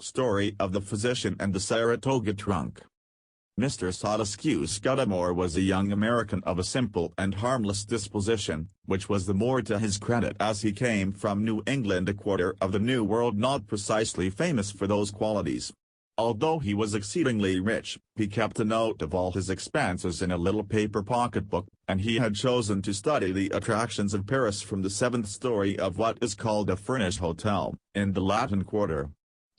Story of the Physician and the Saratoga Trunk. Mr. Silas Q. Scuddamore was a young American of a simple and harmless disposition, which was the more to his credit as he came from New England, a quarter of the New World not precisely famous for those qualities. Although he was exceedingly rich, he kept a note of all his expenses in a little paper pocketbook, and he had chosen to study the attractions of Paris from the 7th story of what is called a furnished hotel, in the Latin Quarter.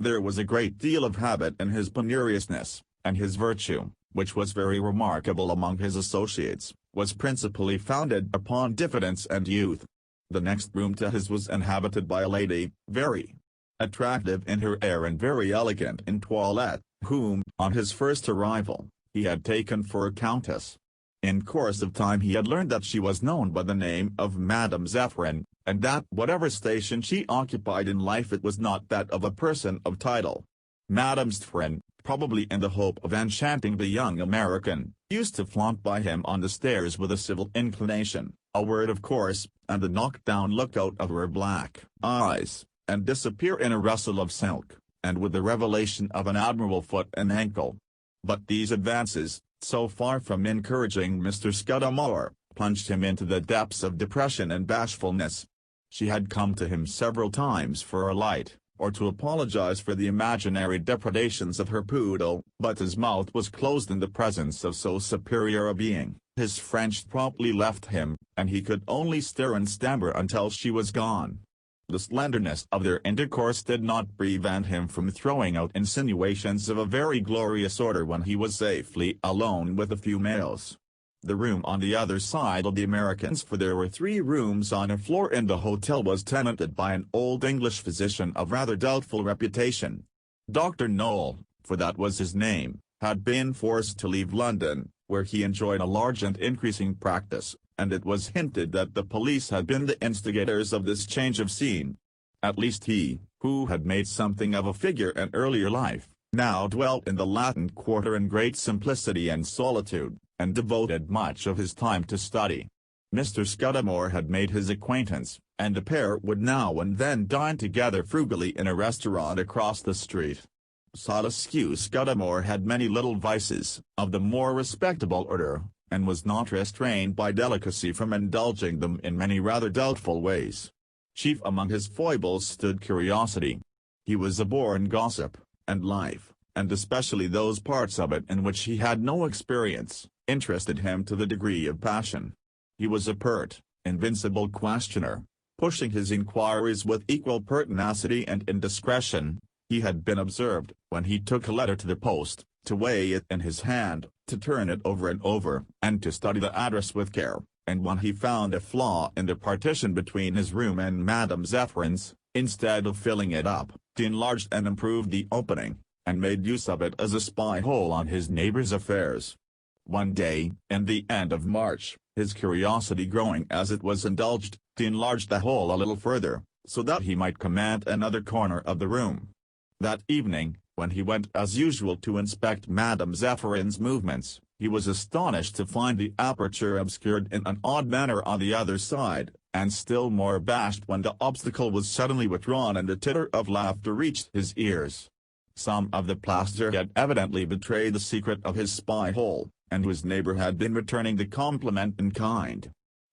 There was a great deal of habit in his penuriousness, and his virtue, which was very remarkable among his associates, was principally founded upon diffidence and youth. The next room to his was inhabited by a lady, very attractive in her air and very elegant in toilette, whom, on his first arrival, he had taken for a countess. In course of time he had learned that she was known by the name of Madame Zephyrin, and that whatever station she occupied in life it was not that of a person of title. Madame Zephyrin, probably in the hope of enchanting the young American, used to flaunt by him on the stairs with a civil inclination, a word of course, and the knockdown look out of her black eyes, and disappear in a rustle of silk, and with the revelation of an admirable foot and ankle. But these advances, so far from encouraging Mr. Scuddamore, plunged him into the depths of depression and bashfulness. She had come to him several times for a light, or to apologize for the imaginary depredations of her poodle, but his mouth was closed in the presence of so superior a being. His French promptly left him, and he could only stare and stammer until she was gone. The slenderness of their intercourse did not prevent him from throwing out insinuations of a very glorious order when he was safely alone with a few males. The room on the other side of the Americans, for there were 3 rooms on a floor in the hotel, was tenanted by an old English physician of rather doubtful reputation. Dr. Noel, for that was his name, had been forced to leave London, where he enjoyed a large and increasing practice, and it was hinted that the police had been the instigators of this change of scene. At least he, who had made something of a figure in earlier life, now dwelt in the Latin Quarter in great simplicity and solitude, and devoted much of his time to study. Mr. Scuddamore had made his acquaintance, and the pair would now and then dine together frugally in a restaurant across the street. Silas Q. Scuddamore had many little vices, of the more respectable order, and was not restrained by delicacy from indulging them in many rather doubtful ways. Chief among his foibles stood curiosity. He was a born gossip, and life, and especially those parts of it in which he had no experience, interested him to the degree of passion. He was a pert, invincible questioner, pushing his inquiries with equal pertinacity and indiscretion. He had been observed, when he took a letter to the post, to weigh it in his hand, to turn it over and over, and to study the address with care, and when he found a flaw in the partition between his room and Madame Zephyrin's, instead of filling it up, he enlarged and improved the opening, and made use of it as a spy-hole on his neighbor's affairs. One day, in the end of March, his curiosity growing as it was indulged, he enlarged the hole a little further, so that he might command another corner of the room. That evening, when he went as usual to inspect Madame Zephyrin's movements, he was astonished to find the aperture obscured in an odd manner on the other side, and still more abashed when the obstacle was suddenly withdrawn and a titter of laughter reached his ears. Some of the plaster had evidently betrayed the secret of his spy-hole, and his neighbor had been returning the compliment in kind.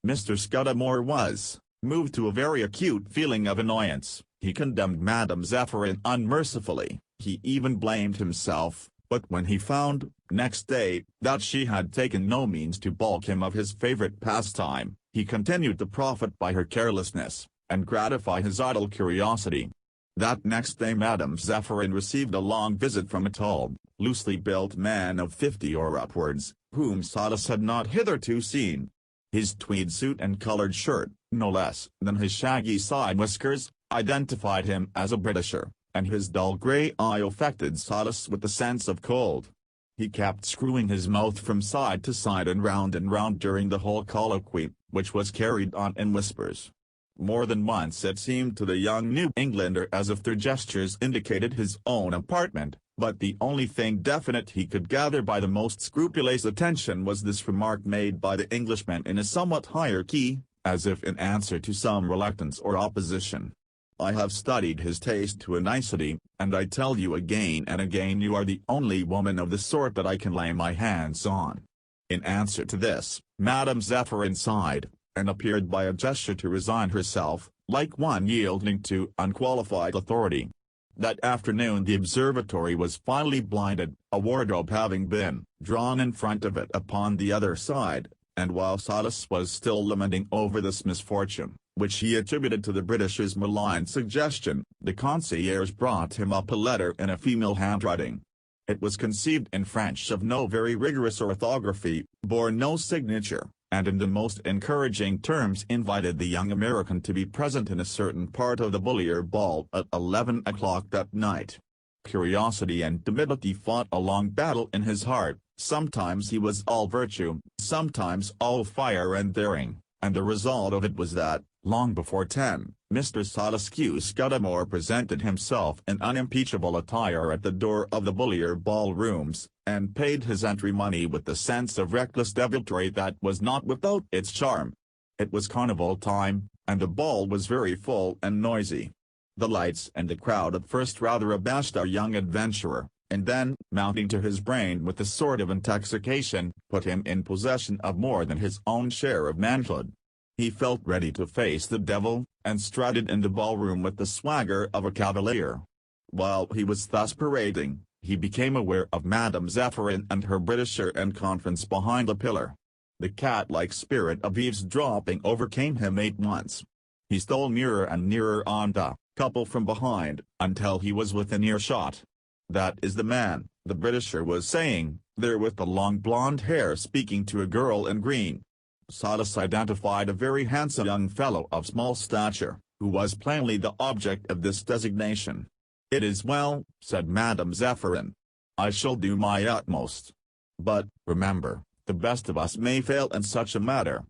Mr. Scuddamore was moved to a very acute feeling of annoyance. He condemned Madame Zephyrin unmercifully, he even blamed himself, but when he found, next day, that she had taken no means to balk him of his favorite pastime, he continued to profit by her carelessness, and gratify his idle curiosity. That next day Madame Zephyrin received a long visit from a tall, loosely built man of 50 or upwards, whom Silas had not hitherto seen. His tweed suit and colored shirt, no less than his shaggy side whiskers, identified him as a Britisher, and his dull grey eye affected Silas with the sense of cold. He kept screwing his mouth from side to side and round during the whole colloquy, which was carried on in whispers. More than once it seemed to the young New Englander as if their gestures indicated his own apartment, but the only thing definite he could gather by the most scrupulous attention was this remark made by the Englishman in a somewhat higher key, as if in answer to some reluctance or opposition. I have studied his taste to a nicety, and I tell you again and again you are the only woman of the sort that I can lay my hands on." In answer to this, Madame Zephyrin sighed, and appeared by a gesture to resign herself, like one yielding to unqualified authority. That afternoon the observatory was finally blinded, a wardrobe having been drawn in front of it upon the other side, and while Silas was still lamenting over this misfortune, which he attributed to the Britishers' malign suggestion, the concierge brought him up a letter in a female handwriting. It was conceived in French of no very rigorous orthography, bore no signature, and in the most encouraging terms invited the young American to be present in a certain part of the Bullier Ball at 11 o'clock that night. Curiosity and timidity fought a long battle in his heart. Sometimes he was all virtue, sometimes all fire and daring, and the result of it was that, long before 10, Mr. Silas Q. Scuddamore presented himself in unimpeachable attire at the door of the Bullier Ballrooms, and paid his entry money with the sense of reckless deviltry that was not without its charm. It was carnival time, and the ball was very full and noisy. The lights and the crowd at first rather abashed our young adventurer, and then, mounting to his brain with a sort of intoxication, put him in possession of more than his own share of manhood. He felt ready to face the devil, and strutted in the ballroom with the swagger of a cavalier. While he was thus parading, he became aware of Madame Zephyrin and her Britisher in conference behind a pillar. The cat-like spirit of eavesdropping overcame him at once. He stole nearer and nearer on the couple from behind, until he was within earshot. "That is the man," the Britisher was saying, there with the long blonde hair, speaking to a girl in green. Silas identified a very handsome young fellow of small stature, who was plainly the object of this designation. "It is well," said Madame Zephyrin. "I shall do my utmost. But, remember, the best of us may fail in such a matter."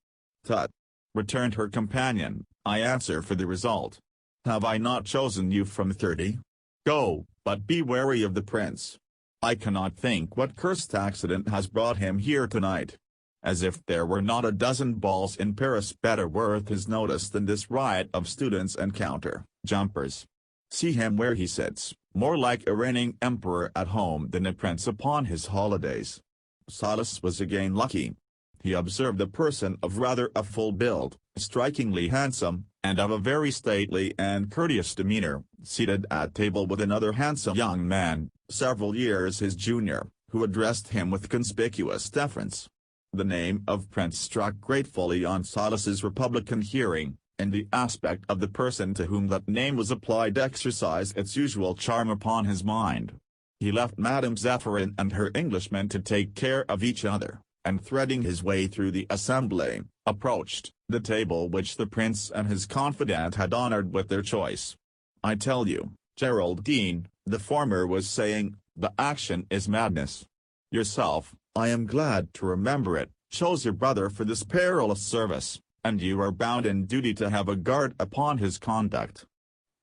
"Tut!" returned her companion, "I answer for the result. Have I not chosen you from 30? Go, but be wary of the prince. I cannot think what cursed accident has brought him here tonight. As if there were not a dozen balls in Paris better worth his notice than this riot of students and counter-jumpers. See him where he sits, more like a reigning emperor at home than a prince upon his holidays." Silas was again lucky. He observed a person of rather a full build, strikingly handsome, and of a very stately and courteous demeanor, seated at table with another handsome young man, several years his junior, who addressed him with conspicuous deference. The name of Prince struck gratefully on Silas's republican hearing, and the aspect of the person to whom that name was applied exercised its usual charm upon his mind. He left Madame Zephyrin and her Englishman to take care of each other, and threading his way through the assembly, approached the table which the prince and his confidant had honored with their choice. "I tell you, Geraldine," the former was saying, "the action is madness. Yourself, I am glad to remember it, chose your brother for this perilous service, and you are bound in duty to have a guard upon his conduct.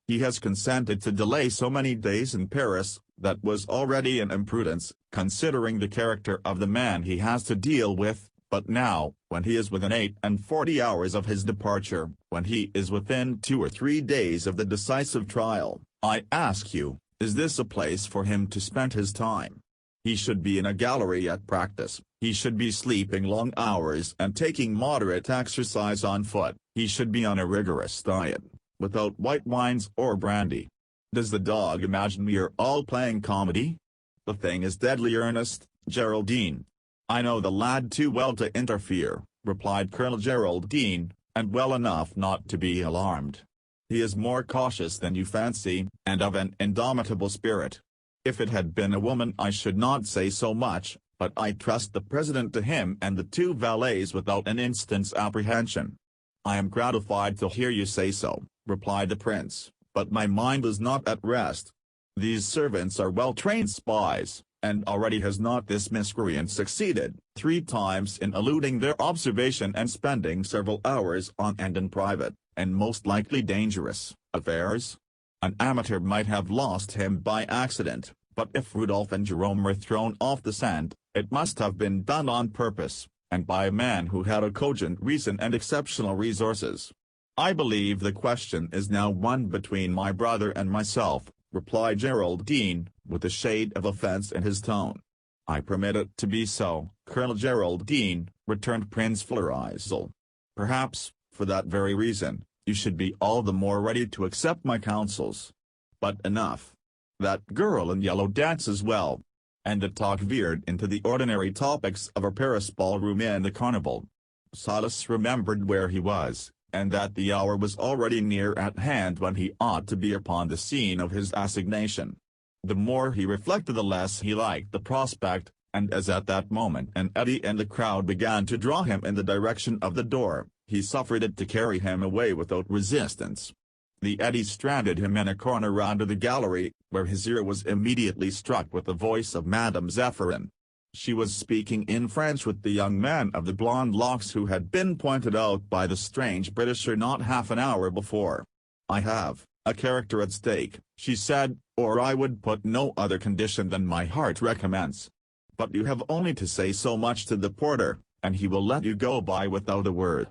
He has consented to delay so many days in Paris, that was already an imprudence, considering the character of the man he has to deal with, but now, when he is within 48 hours of his departure, when he is within 2 or 3 days of the decisive trial, I ask you, is this a place for him to spend his time? He should be in a gallery at practice, he should be sleeping long hours and taking moderate exercise on foot, he should be on a rigorous diet, without white wines or brandy. Does the dog imagine we are all playing comedy? The thing is deadly earnest, Geraldine." "I know the lad too well to interfere," replied Colonel Geraldine, "and well enough not to be alarmed. He is more cautious than you fancy, and of an indomitable spirit. If it had been a woman I should not say so much, but I trust the president to him and the 2 valets without an instant's apprehension." "I am gratified to hear you say so," replied the prince, "but my mind is not at rest. These servants are well-trained spies, and already has not this miscreant succeeded 3 times in eluding their observation and spending several hours on end in private, and most likely dangerous, affairs? An amateur might have lost him by accident, but if Rudolph and Jerome were thrown off the scent, it must have been done on purpose, and by a man who had a cogent reason and exceptional resources. "I believe the question is now one between my brother and myself," replied Geraldine, with a shade of offense in his tone. "I permit it to be so, Colonel Geraldine," returned Prince Florizel. "Perhaps, for that very reason, you should be all the more ready to accept my counsels. But enough. That girl in yellow dances well." And the talk veered into the ordinary topics of a Paris ballroom in the carnival. Silas remembered where he was, and that the hour was already near at hand when he ought to be upon the scene of his assignation. The more he reflected the less he liked the prospect, and as at that moment an eddy in the crowd began to draw him in the direction of the door, he suffered it to carry him away without resistance. The eddy stranded him in a corner under the gallery, where his ear was immediately struck with the voice of Madame Zephyrin. She was speaking in French with the young man of the blonde locks who had been pointed out by the strange Britisher not half an hour before. "I have a character at stake," she said, "or I would put no other condition than my heart recommends. But you have only to say so much to the porter, and he will let you go by without a word."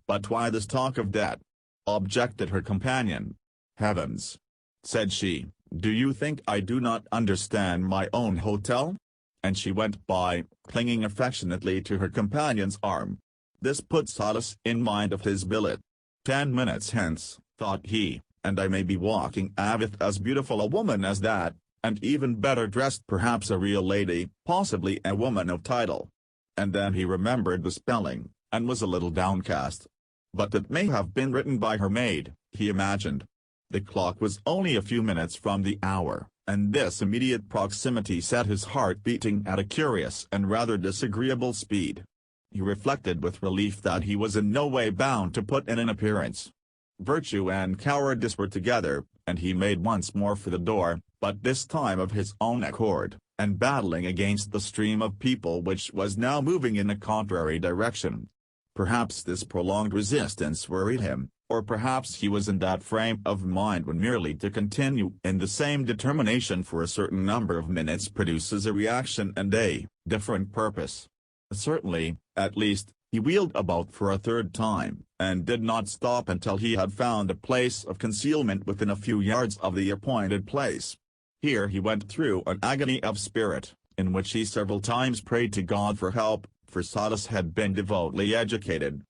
"But why this talk of debt?" objected her companion. "Heavens!" said she, "do you think I do not understand my own hotel?" And she went by, clinging affectionately to her companion's arm. This put Silas in mind of his billet. 10 minutes hence, thought he, and I may be walking with as beautiful a woman as that, and even better dressed, perhaps a real lady, possibly a woman of title. And then he remembered the spelling, and was a little downcast. But it may have been written by her maid, he imagined. The clock was only a few minutes from the hour, and this immediate proximity set his heart beating at a curious and rather disagreeable speed. He reflected with relief that he was in no way bound to put in an appearance. Virtue and cowardice were together, and he made once more for the door, but this time of his own accord, and battling against the stream of people which was now moving in a contrary direction. Perhaps this prolonged resistance worried him, or perhaps he was in that frame of mind when merely to continue in the same determination for a certain number of minutes produces a reaction and a different purpose. Certainly, at least, he wheeled about for a third time, and did not stop until he had found a place of concealment within a few yards of the appointed place. Here he went through an agony of spirit, in which he several times prayed to God for help, for Silas had been devoutly educated.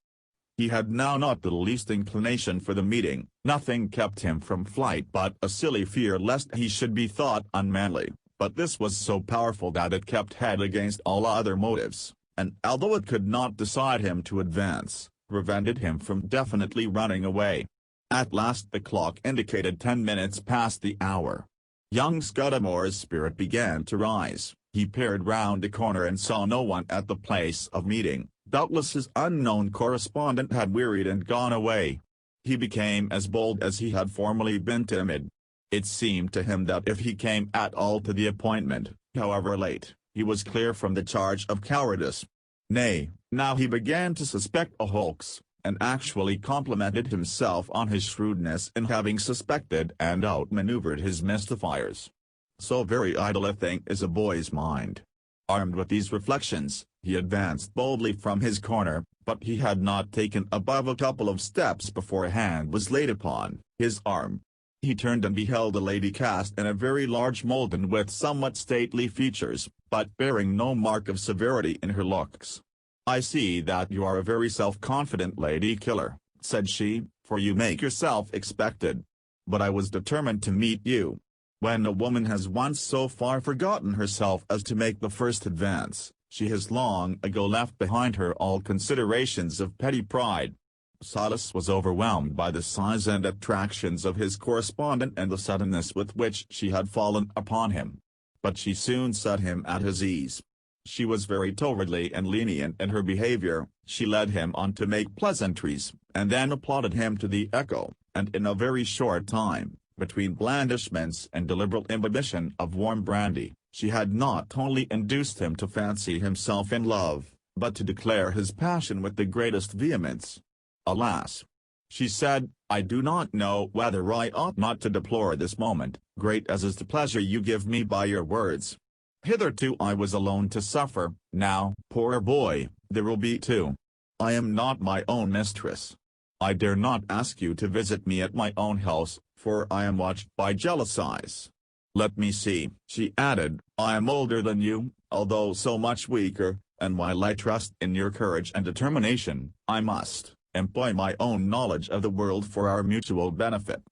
He had now not the least inclination for the meeting, nothing kept him from flight but a silly fear lest he should be thought unmanly, but this was so powerful that it kept head against all other motives, and although it could not decide him to advance, prevented him from definitely running away. At last the clock indicated 10 minutes past the hour. Young Scuddamore's spirit began to rise. He peered round the corner and saw no one at the place of meeting. Doubtless his unknown correspondent had wearied and gone away. He became as bold as he had formerly been timid. It seemed to him that if he came at all to the appointment, however late, he was clear from the charge of cowardice. Nay, now he began to suspect a hoax, and actually complimented himself on his shrewdness in having suspected and outmaneuvered his mystifiers. So very idle a thing is a boy's mind. Armed with these reflections, he advanced boldly from his corner, but he had not taken above a couple of steps before a hand was laid upon his arm. He turned and beheld a lady cast in a very large mould and with somewhat stately features, but bearing no mark of severity in her looks. "I see that you are a very self-confident lady killer," said she, "for you make yourself expected. But I was determined to meet you. When a woman has once so far forgotten herself as to make the first advance, she has long ago left behind her all considerations of petty pride." Silas was overwhelmed by the size and attractions of his correspondent and the suddenness with which she had fallen upon him. But she soon set him at his ease. She was very towardly and lenient in her behavior. She led him on to make pleasantries, and then applauded him to the echo, and in a very short time, between blandishments and deliberate imbibition of warm brandy, she had not only induced him to fancy himself in love, but to declare his passion with the greatest vehemence. "Alas!" she said, "I do not know whether I ought not to deplore this moment, great as is the pleasure you give me by your words. Hitherto I was alone to suffer, now, poor boy, there will be two. I am not my own mistress. I dare not ask you to visit me at my own house, for I am watched by jealous eyes. Let me see," she added, "I am older than you, although so much weaker, and while I trust in your courage and determination, I must employ my own knowledge of the world for our mutual benefit.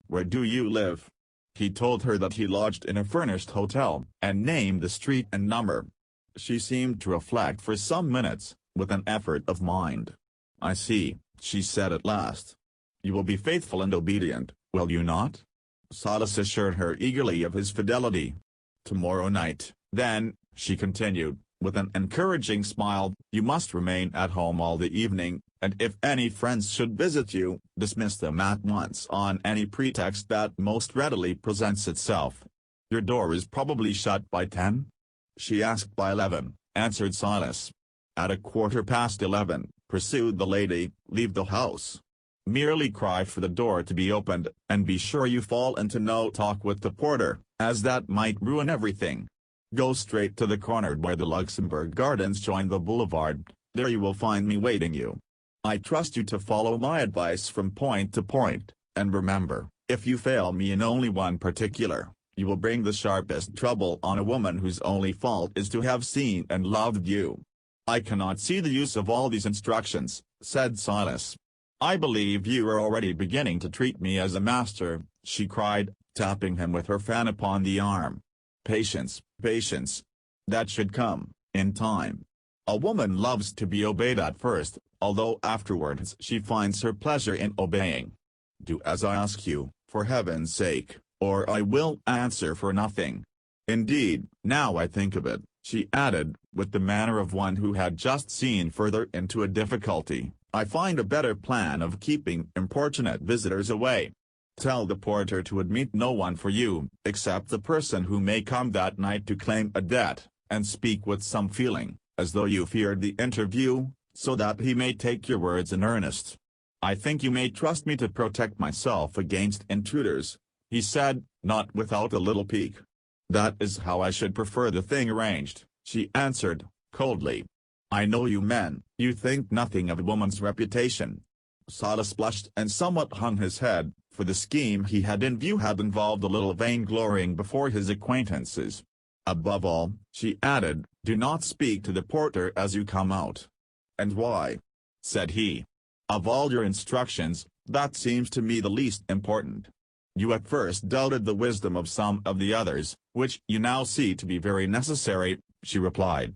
Where do you live?" He told her that he lodged in a furnished hotel, and named the street and number. She seemed to reflect for some minutes, with an effort of mind. "I see," she said at last. "You will be faithful and obedient, will you not?" Silas assured her eagerly of his fidelity. "Tomorrow night, then," she continued, with an encouraging smile, "you must remain at home all the evening, and if any friends should visit you, dismiss them at once on any pretext that most readily presents itself. Your door is probably shut by 10? She asked. "By 11, answered Silas. "At 11:15, pursued the lady, "leave the house. Merely cry for the door to be opened, and be sure you fall into no talk with the porter, as that might ruin everything. Go straight to the corner where the Luxembourg Gardens join the boulevard, there you will find me waiting you. I trust you to follow my advice from point to point, and remember, if you fail me in only one particular, you will bring the sharpest trouble on a woman whose only fault is to have seen and loved you." "I cannot see the use of all these instructions," said Silas. "I believe you are already beginning to treat me as a master," she cried, tapping him with her fan upon the arm. "Patience, patience. That should come, in time. A woman loves to be obeyed at first, although afterwards she finds her pleasure in obeying. Do as I ask you, for heaven's sake, or I will answer for nothing. Indeed, now I think of it," she added, with the manner of one who had just seen further into a difficulty, "I find a better plan of keeping importunate visitors away. Tell the porter to admit no one for you, except the person who may come that night to claim a debt, and speak with some feeling, as though you feared the interview, so that he may take your words in earnest. I think you may trust me to protect myself against intruders," he said, not without a little pique. "That is how I should prefer the thing arranged," she answered, coldly. "I know you men, you think nothing of a woman's reputation." Silas blushed and somewhat hung his head, for the scheme he had in view had involved a little vainglorying before his acquaintances. "Above all," she added, "do not speak to the porter as you come out." "And why?" said he. "Of all your instructions, that seems to me the least important. You at first doubted the wisdom of some of the others, which you now see to be very necessary," she replied.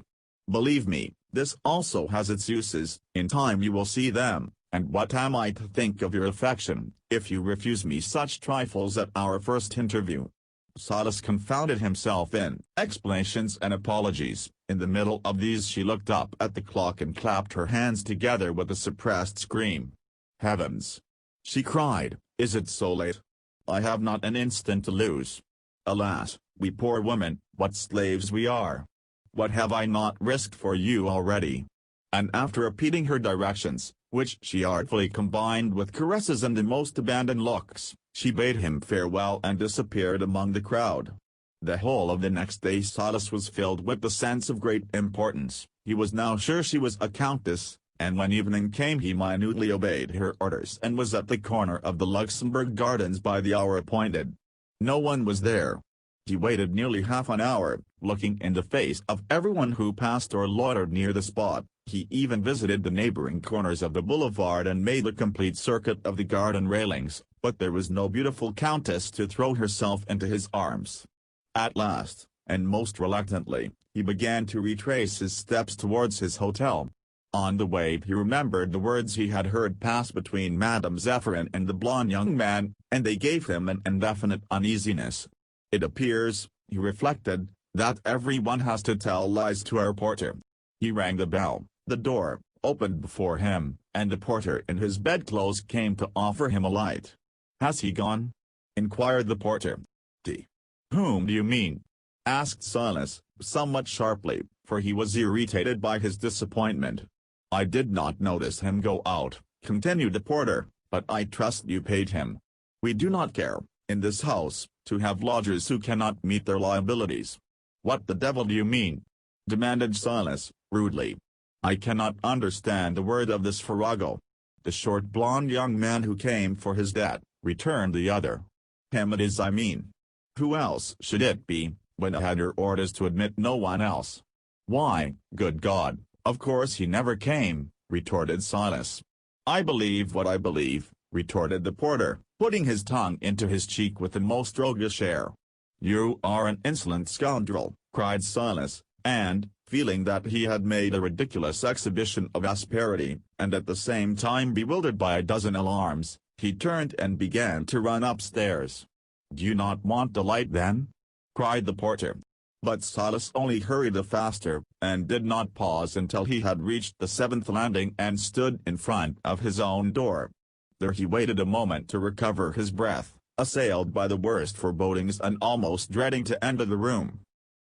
"Believe me, this also has its uses, in time you will see them, and what am I to think of your affection, if you refuse me such trifles at our first interview?" Silas confounded himself in explanations and apologies. In the middle of these she looked up at the clock and clapped her hands together with a suppressed scream. "Heavens!" she cried, "is it so late? I have not an instant to lose. Alas, we poor women, what slaves we are! What have I not risked for you already?" And after repeating her directions, which she artfully combined with caresses and the most abandoned looks, she bade him farewell and disappeared among the crowd. The whole of the next day Silas was filled with the sense of great importance. He was now sure she was a countess, and when evening came he minutely obeyed her orders and was at the corner of the Luxembourg Gardens by the hour appointed. No one was there. He waited nearly half an hour, looking in the face of everyone who passed or loitered near the spot. He even visited the neighboring corners of the boulevard and made a complete circuit of the garden railings, but there was no beautiful countess to throw herself into his arms. At last, and most reluctantly, he began to retrace his steps towards his hotel. On the way he remembered the words he had heard pass between Madame Zephyrin and the blond young man, and they gave him an indefinite uneasiness. "It appears," he reflected, "that everyone has to tell lies to our porter." He rang the bell. The door opened before him, and the porter in his bedclothes came to offer him a light. "Has he gone?" inquired the porter. "Whom do you mean?" asked Silas, somewhat sharply, for he was irritated by his disappointment. "I did not notice him go out," continued the porter, "but I trust you paid him. We do not care, in this house, to have lodgers who cannot meet their liabilities." "What the devil do you mean?" demanded Silas, rudely. "I cannot understand a word of this farrago." "The short blond young man who came for his debt," returned the other. "Him it is, I mean. Who else should it be, when I had your orders to admit no one else?" "Why, good God, of course he never came," retorted Silas. "I believe what I believe," retorted the porter, putting his tongue into his cheek with a most roguish air. "You are an insolent scoundrel," cried Silas, and, feeling that he had made a ridiculous exhibition of asperity, and at the same time bewildered by a dozen alarms, he turned and began to run upstairs. "Do you not want the light then?" cried the porter. But Silas only hurried the faster, and did not pause until he had reached the 7th landing and stood in front of his own door. There he waited a moment to recover his breath, assailed by the worst forebodings and almost dreading to enter the room.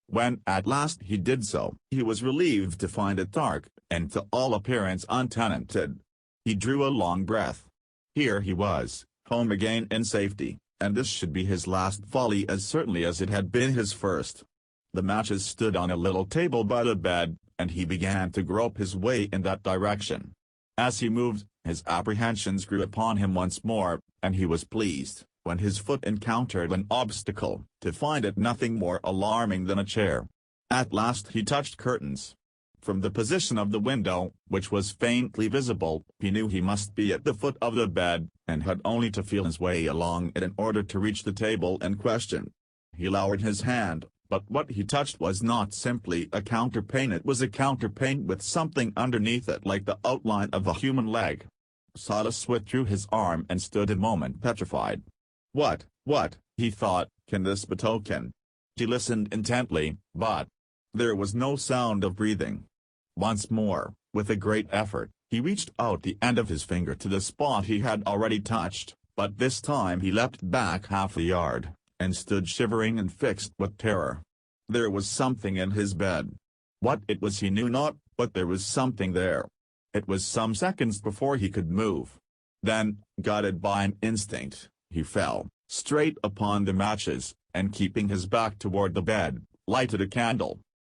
When at last he did so, he was relieved to find it dark, and to all appearance untenanted. He drew a long breath. Here he was, home again in safety, and this should be his last folly as certainly as it had been his first. The matches stood on a little table by the bed, and he began to grope his way in that direction. As he moved, his apprehensions grew upon him once more, and he was pleased, when his foot encountered an obstacle, to find it nothing more alarming than a chair. At last he touched curtains. From the position of the window, which was faintly visible, he knew he must be at the foot of the bed, and had only to feel his way along it in order to reach the table in question. He lowered his hand, but what he touched was not simply a counterpane, it was a counterpane with something underneath it like the outline of a human leg. Silas withdrew his arm and stood a moment petrified. What, he thought, can this betoken? He listened intently, but there was no sound of breathing. Once more, with a great effort, he reached out the end of his finger to the spot he had already touched, but this time he leapt back half a yard, and stood shivering and fixed with terror. There was something in his bed. What it was he knew not, but there was something there. It was some seconds before he could move. Then, guided by an instinct, he fell, straight upon the matches, and keeping his back toward the bed, lighted a candle.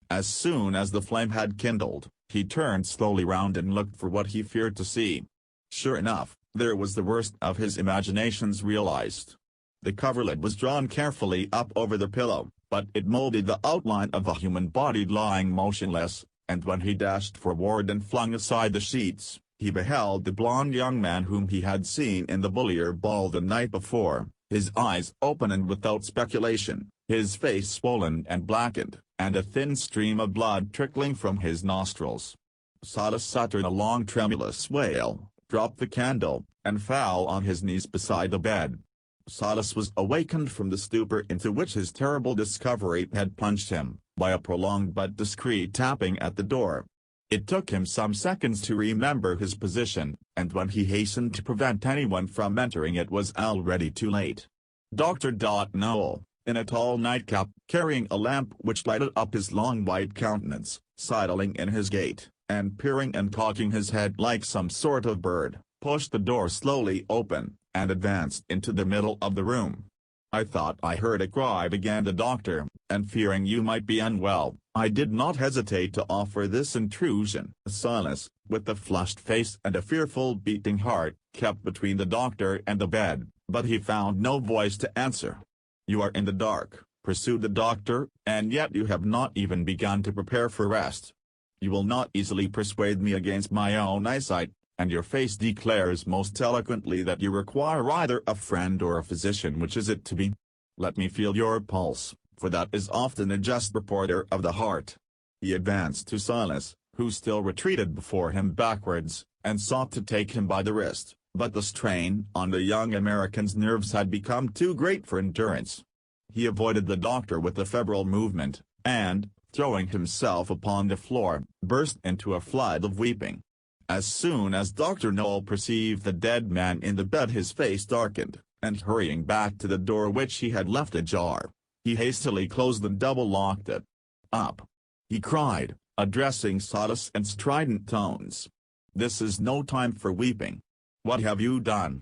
As soon as the flame had kindled, he turned slowly round and looked for what he feared to see. Sure enough, there was the worst of his imaginations realized. The coverlid was drawn carefully up over the pillow, but it molded the outline of a human body lying motionless, and when he dashed forward and flung aside the sheets, he beheld the blond young man whom he had seen in the Bullier Ball the night before, his eyes open and without speculation, his face swollen and blackened, and a thin stream of blood trickling from his nostrils. Silas uttered a long tremulous wail, dropped the candle, and fell on his knees beside the bed. Silas was awakened from the stupor into which his terrible discovery had plunged him, by a prolonged but discreet tapping at the door. It took him some seconds to remember his position, and when he hastened to prevent anyone from entering it was already too late. Dr. Noel, in a tall nightcap, carrying a lamp which lighted up his long white countenance, sidling in his gait, and peering and cocking his head like some sort of bird, pushed the door slowly open, and advanced into the middle of the room. "I thought I heard a cry," began the doctor, "and fearing you might be unwell, I did not hesitate to offer this intrusion." Silas, with a flushed face and a fearful beating heart, kept between the doctor and the bed, but he found no voice to answer. "You are in the dark," pursued the doctor, "and yet you have not even begun to prepare for rest. You will not easily persuade me against my own eyesight, and your face declares most eloquently that you require either a friend or a physician. Which is it to be? Let me feel your pulse, for that is often a just reporter of the heart." He advanced to Silas, who still retreated before him backwards, and sought to take him by the wrist, but the strain on the young American's nerves had become too great for endurance. He avoided the doctor with a febrile movement, and, throwing himself upon the floor, burst into a flood of weeping. As soon as Dr. Noel perceived the dead man in the bed his face darkened, and hurrying back to the door which he had left ajar, he hastily closed and double-locked it. "Up!" he cried, addressing Silas in strident tones. "This is no time for weeping. What have you done?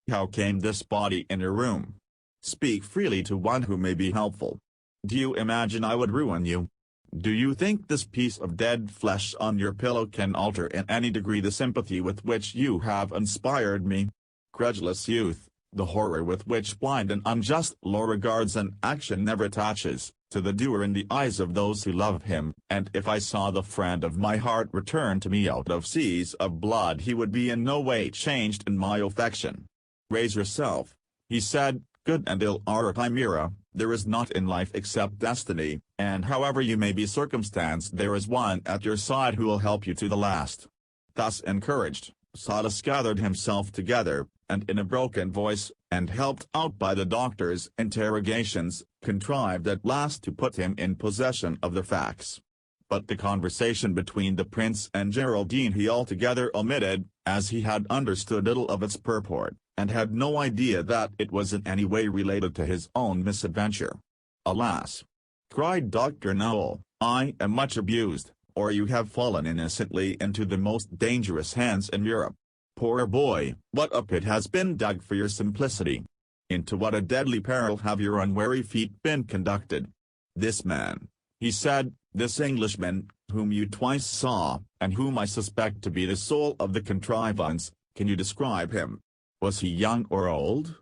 How came this body in your room? Speak freely to one who may be helpful. Do you imagine I would ruin you? Do you think this piece of dead flesh on your pillow can alter in any degree the sympathy with which you have inspired me? Credulous youth, the horror with which blind and unjust law regards an action never attaches to the doer in the eyes of those who love him, and if I saw the friend of my heart return to me out of seas of blood, he would be in no way changed in my affection. Raise yourself, he said, good and ill are a chimera, there is not in life except destiny, and however you may be circumstanced there is one at your side who will help you to the last. Thus encouraged, Silas gathered himself together, and in a broken voice, and helped out by the doctor's interrogations, contrived at last to put him in possession of the facts. But the conversation between the prince and Geraldine he altogether omitted, as he had understood little of its purport, and had no idea that it was in any way related to his own misadventure. "Alas!" cried Dr. Noel, "I am much abused, or you have fallen innocently into the most dangerous hands in Europe. Poor boy, what a pit has been dug for your simplicity! Into what a deadly peril have your unwary feet been conducted! This man," he said, "this Englishman, whom you twice saw, and whom I suspect to be the soul of the contrivance, can you describe him? Was he young or old?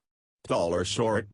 Tall or short?"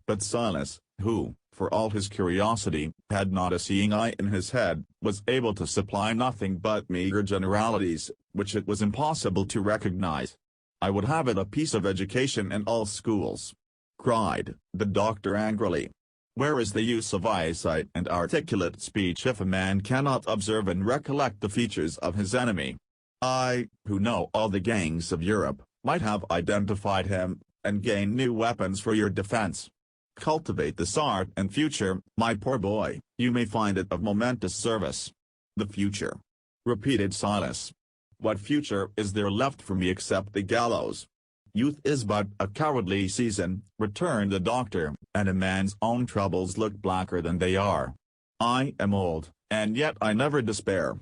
But Silas, who, for all his curiosity, had not a seeing eye in his head, was able to supply nothing but meager generalities, which it was impossible to recognize. "I would have it a piece of education in all schools," cried the doctor angrily. "Where is the use of eyesight and articulate speech if a man cannot observe and recollect the features of his enemy? I, who know all the gangs of Europe, might have identified him, and gained new weapons for your defense. Cultivate this art in future, my poor boy, you may find it of momentous service." "The future?" repeated Silas. "What future is there left for me except the gallows?" "Youth is but a cowardly season," returned the doctor, "and a man's own troubles look blacker than they are. I am old, and yet I never despair."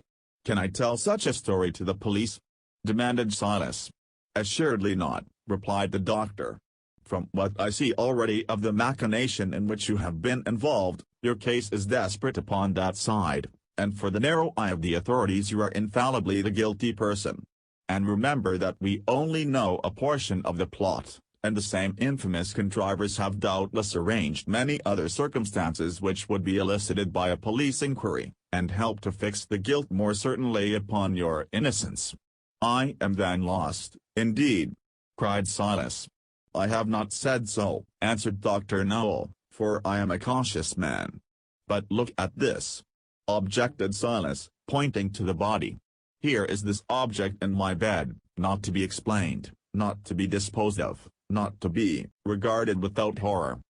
"Can I tell such a story to the police?" demanded Silas. "Assuredly not," replied the doctor. "From what I see already of the machination in which you have been involved, your case is desperate upon that side, and for the narrow eye of the authorities you are infallibly the guilty person. And remember that we only know a portion of the plot, and the same infamous contrivers have doubtless arranged many other circumstances which would be elicited by a police inquiry, and help to fix the guilt more certainly upon your innocence." "I am then lost, indeed," cried Silas. "I have not said so," answered Dr. Noel, "for I am a cautious man." "But look at this," objected Silas, pointing to the body. "Here is this object in my bed, not to be explained, not to be disposed of, not to be regarded without horror."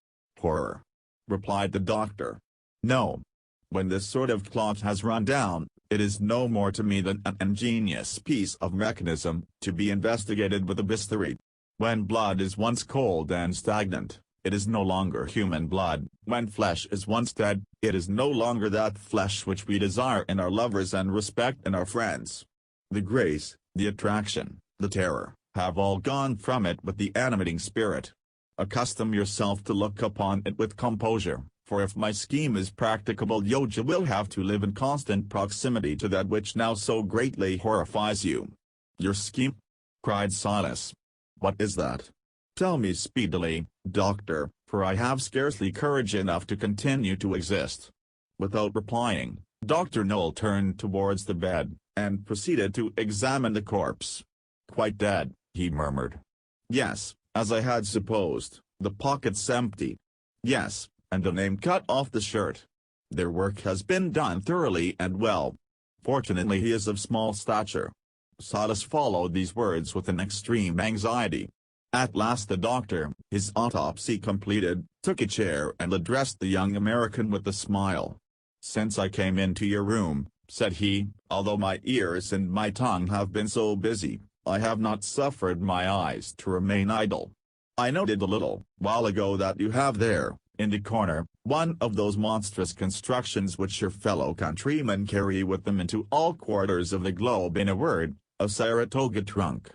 "Horror?" replied the doctor. "No. When this sort of clot has run down, it is no more to me than an ingenious piece of mechanism, to be investigated with a bistoury. When blood is once cold and stagnant, it is no longer human blood. When flesh is once dead, it is no longer that flesh which we desire in our lovers and respect in our friends. The grace, the attraction, the terror, have all gone from it with the animating spirit. Accustom yourself to look upon it with composure, for if my scheme is practicable you will have to live in constant proximity to that which now so greatly horrifies you." "Your scheme?" cried Silas. "What is that? Tell me speedily, doctor, for I have scarcely courage enough to continue to exist." Without replying, Dr. Noel turned towards the bed, and proceeded to examine the corpse. "Quite dead," he murmured. "Yes, as I had supposed, the pockets empty." "Yes, and the name cut off the shirt. Their work has been done thoroughly and well. Fortunately he is of small stature." Silas followed these words with an extreme anxiety. At last the doctor, his autopsy completed, took a chair and addressed the young American with a smile. "Since I came into your room," said he, "although my ears and my tongue have been so busy, I have not suffered my eyes to remain idle. I noted a little while ago that you have there, in the corner, one of those monstrous constructions which your fellow countrymen carry with them into all quarters of the globe, in a word, a Saratoga trunk.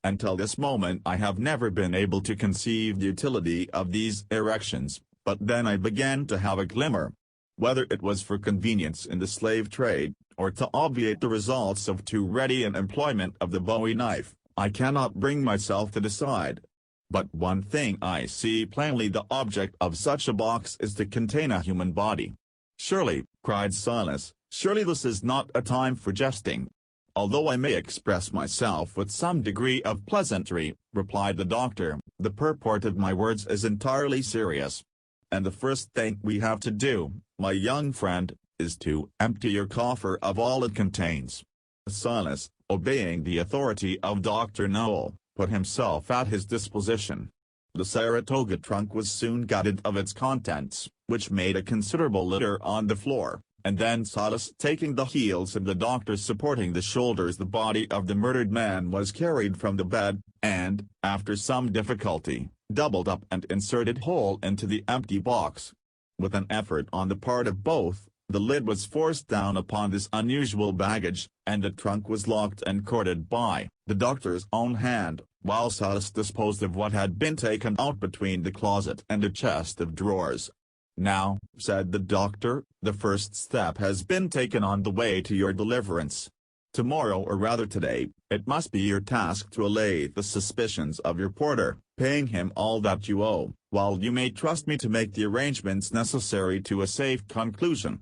Until this moment I have never been able to conceive the utility of these erections, but then I began to have a glimmer. Whether it was for convenience in the slave trade, or to obviate the results of too ready an employment of the Bowie knife, I cannot bring myself to decide. But one thing I see plainly: the object of such a box is to contain a human body. Surely, cried Silas, surely this is not a time for jesting. Although I may express myself with some degree of pleasantry, replied the doctor, the purport of my words is entirely serious. And the first thing we have to do, my young friend, is to empty your coffer of all it contains. Silas, obeying the authority of Dr. Noel, put himself at his disposition. The Saratoga trunk was soon gutted of its contents, which made a considerable litter on the floor, and then Silas taking the heels and the doctor supporting the shoulders, the body of the murdered man was carried from the bed, and, after some difficulty, doubled up and inserted whole into the empty box. With an effort on the part of both, the lid was forced down upon this unusual baggage, and the trunk was locked and corded by the doctor's own hand, while Silas disposed of what had been taken out between the closet and a chest of drawers. Now, said the doctor, the first step has been taken on the way to your deliverance. Tomorrow, or rather today, it must be your task to allay the suspicions of your porter, paying him all that you owe, while you may trust me to make the arrangements necessary to a safe conclusion.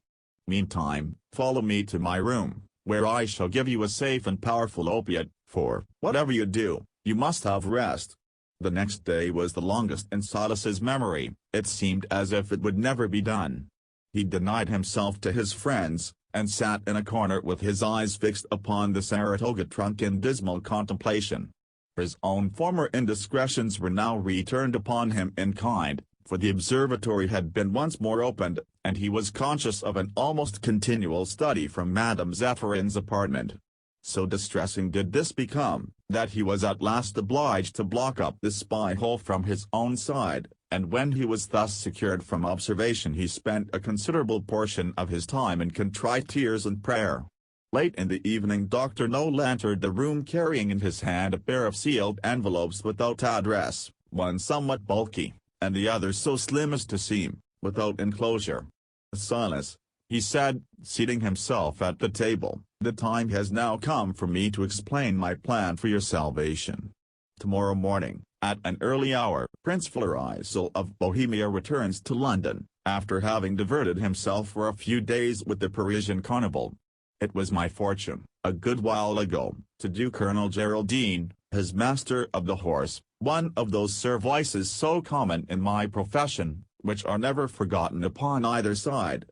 Meantime, follow me to my room, where I shall give you a safe and powerful opiate, for, whatever you do, you must have rest. The next day was the longest in Silas's memory. It seemed as if it would never be done. He denied himself to his friends, and sat in a corner with his eyes fixed upon the Saratoga trunk in dismal contemplation. His own former indiscretions were now returned upon him in kind, for the observatory had been once more opened, and he was conscious of an almost continual study from Madame Zepherin's apartment. So distressing did this become, that he was at last obliged to block up the spy hole from his own side, and when he was thus secured from observation he spent a considerable portion of his time in contrite tears and prayer. Late in the evening Dr. Noel entered the room carrying in his hand a pair of sealed envelopes without address, one somewhat bulky, and the other so slim as to seem, without enclosure. Silas, he said, seating himself at the table, the time has now come for me to explain my plan for your salvation. Tomorrow morning, at an early hour, Prince Florizel of Bohemia returns to London, after having diverted himself for a few days with the Parisian carnival. It was my fortune, a good while ago, to do Colonel Geraldine, his master of the horse, one of those services so common in my profession, which are never forgotten upon either side.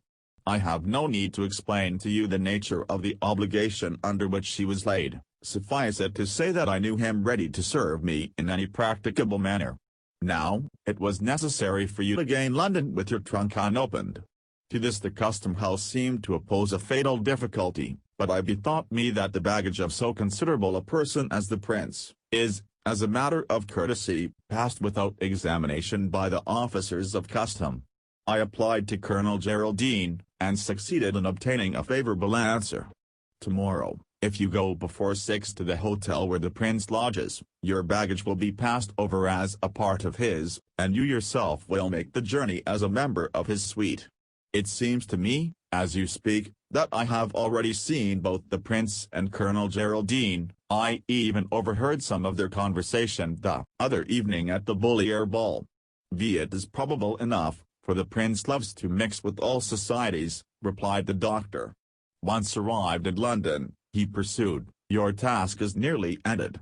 I have no need to explain to you the nature of the obligation under which she was laid. Suffice it to say that I knew him ready to serve me in any practicable manner. Now, it was necessary for you to gain London with your trunk unopened. To this the custom house seemed to oppose a fatal difficulty, but I bethought me that the baggage of so considerable a person as the prince is, as a matter of courtesy, passed without examination by the officers of custom. I applied to Colonel Geraldine, and succeeded in obtaining a favorable answer. Tomorrow, if you go before 6 to the hotel where the prince lodges, your baggage will be passed over as a part of his, and you yourself will make the journey as a member of his suite. It seems to me, as you speak, that I have already seen both the prince and Colonel Geraldine. I even overheard some of their conversation the other evening at the Bullier ball. It is probable enough, for the prince loves to mix with all societies, replied the doctor. Once arrived at London, he pursued, your task is nearly ended.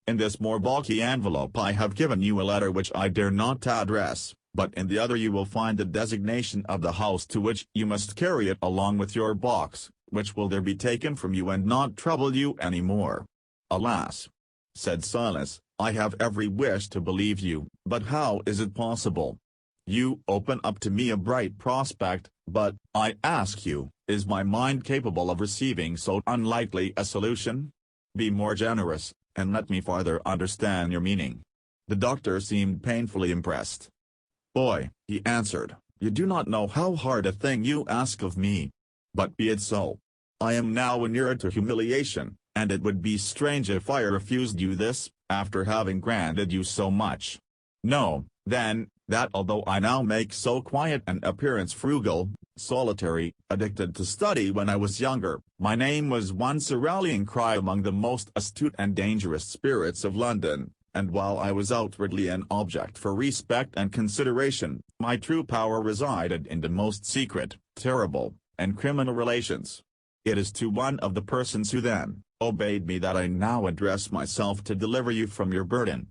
In this more bulky envelope I have given you a letter which I dare not address, but in the other you will find the designation of the house to which you must carry it along with your box, which will there be taken from you and not trouble you any more. Alas, said Silas, I have every wish to believe you, but how is it possible? You open up to me a bright prospect, but, I ask you, is my mind capable of receiving so unlikely a solution? Be more generous, and let me farther understand your meaning. The doctor seemed painfully impressed. Boy, he answered, you do not know how hard a thing you ask of me. But be it so. I am now inured to humiliation, and it would be strange if I refused you this, after having granted you so much. No, then, that although I now make so quiet an appearance frugal, solitary, addicted to study when I was younger, my name was once a rallying cry among the most astute and dangerous spirits of London, and while I was outwardly an object for respect and consideration, my true power resided in the most secret, terrible, and criminal relations. It is to one of the persons who then obeyed me that I now address myself to deliver you from your burden.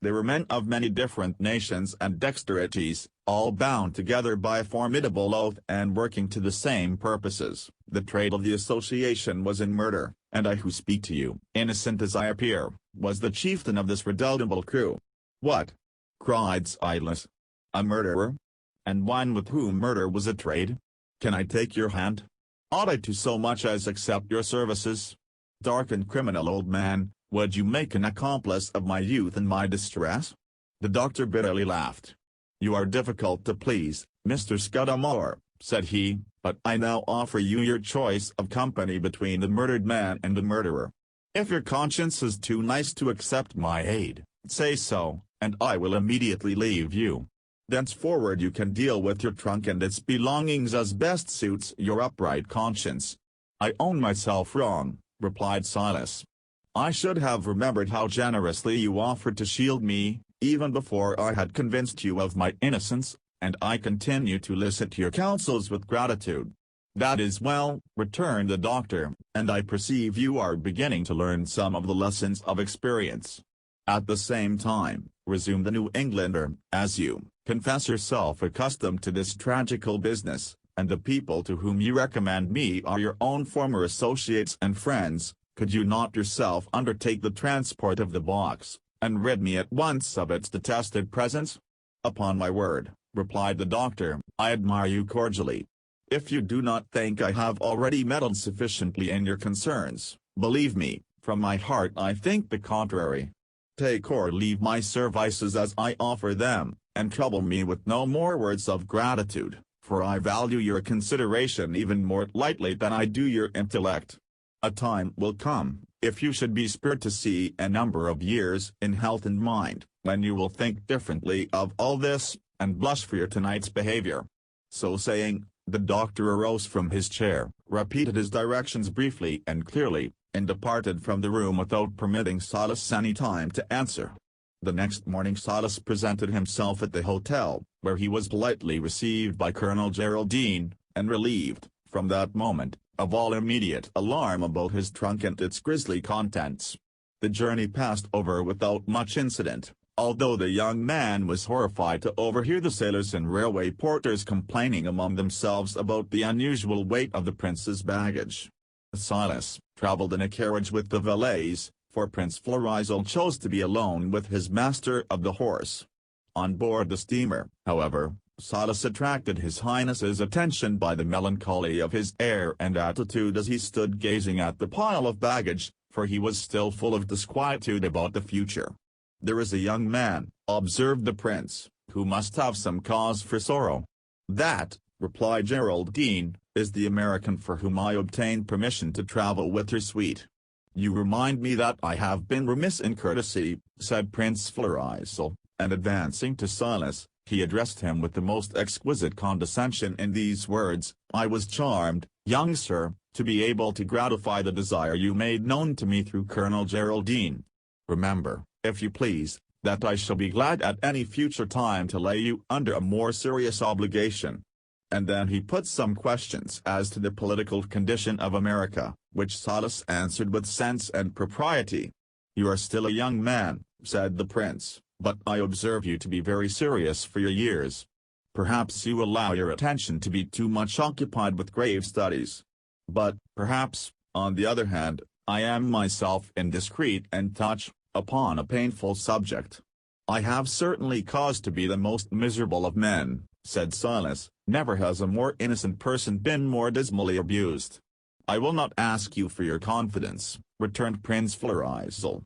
They were men of many different nations and dexterities, all bound together by a formidable oath and working to the same purposes. The trade of the association was in murder, and I who speak to you, innocent as I appear, was the chieftain of this redoubtable crew. What? Cried Silas. A murderer? And one with whom murder was a trade? Can I take your hand? Ought I to so much as accept your services? Dark and criminal old man, would you make an accomplice of my youth and my distress? The doctor bitterly laughed. You are difficult to please, Mr. Scuddamore, said he, but I now offer you your choice of company between the murdered man and the murderer. If your conscience is too nice to accept my aid, say so, and I will immediately leave you. Thenceforward you can deal with your trunk and its belongings as best suits your upright conscience. I own myself wrong, replied Silas. I should have remembered how generously you offered to shield me, even before I had convinced you of my innocence, and I continue to listen to your counsels with gratitude. That is well, returned the doctor, and I perceive you are beginning to learn some of the lessons of experience. At the same time, resumed the New Englander, as you confess yourself accustomed to this tragical business, and the people to whom you recommend me are your own former associates and friends, could you not yourself undertake the transport of the box, and rid me at once of its detested presence? Upon my word, replied the doctor, I admire you cordially. If you do not think I have already meddled sufficiently in your concerns, believe me, from my heart I think the contrary. Take or leave my services as I offer them, and trouble me with no more words of gratitude, for I value your consideration even more lightly than I do your intellect. A time will come, if you should be spared to see a number of years in health and mind, when you will think differently of all this, and blush for your tonight's behavior. So saying, the doctor arose from his chair, repeated his directions briefly and clearly, and departed from the room without permitting Silas any time to answer. The next morning Silas presented himself at the hotel, where he was politely received by Colonel Geraldine, and relieved, from that moment, of all immediate alarm about his trunk and its grisly contents. The journey passed over without much incident, although the young man was horrified to overhear the sailors and railway porters complaining among themselves about the unusual weight of the prince's baggage. Silas traveled in a carriage with the valets, for Prince Florizel chose to be alone with his master of the horse. On board the steamer, however, Silas attracted His Highness's attention by the melancholy of his air and attitude as he stood gazing at the pile of baggage, for he was still full of disquietude about the future. There is a young man, observed the prince, who must have some cause for sorrow. That, replied Geraldine, is the American for whom I obtained permission to travel with your suite. You remind me that I have been remiss in courtesy, said Prince Florizel, and advancing to Silas, he addressed him with the most exquisite condescension in these words, I was charmed, young sir, to be able to gratify the desire you made known to me through Colonel Geraldine. Remember, if you please, that I shall be glad at any future time to lay you under a more serious obligation. And then he put some questions as to the political condition of America, which Silas answered with sense and propriety. You are still a young man, said the prince, but I observe you to be very serious for your years. Perhaps you allow your attention to be too much occupied with grave studies. But, perhaps, on the other hand, I am myself indiscreet and touch upon a painful subject. I have certainly cause to be the most miserable of men, said Silas. Never has a more innocent person been more dismally abused. I will not ask you for your confidence, returned Prince Florizel.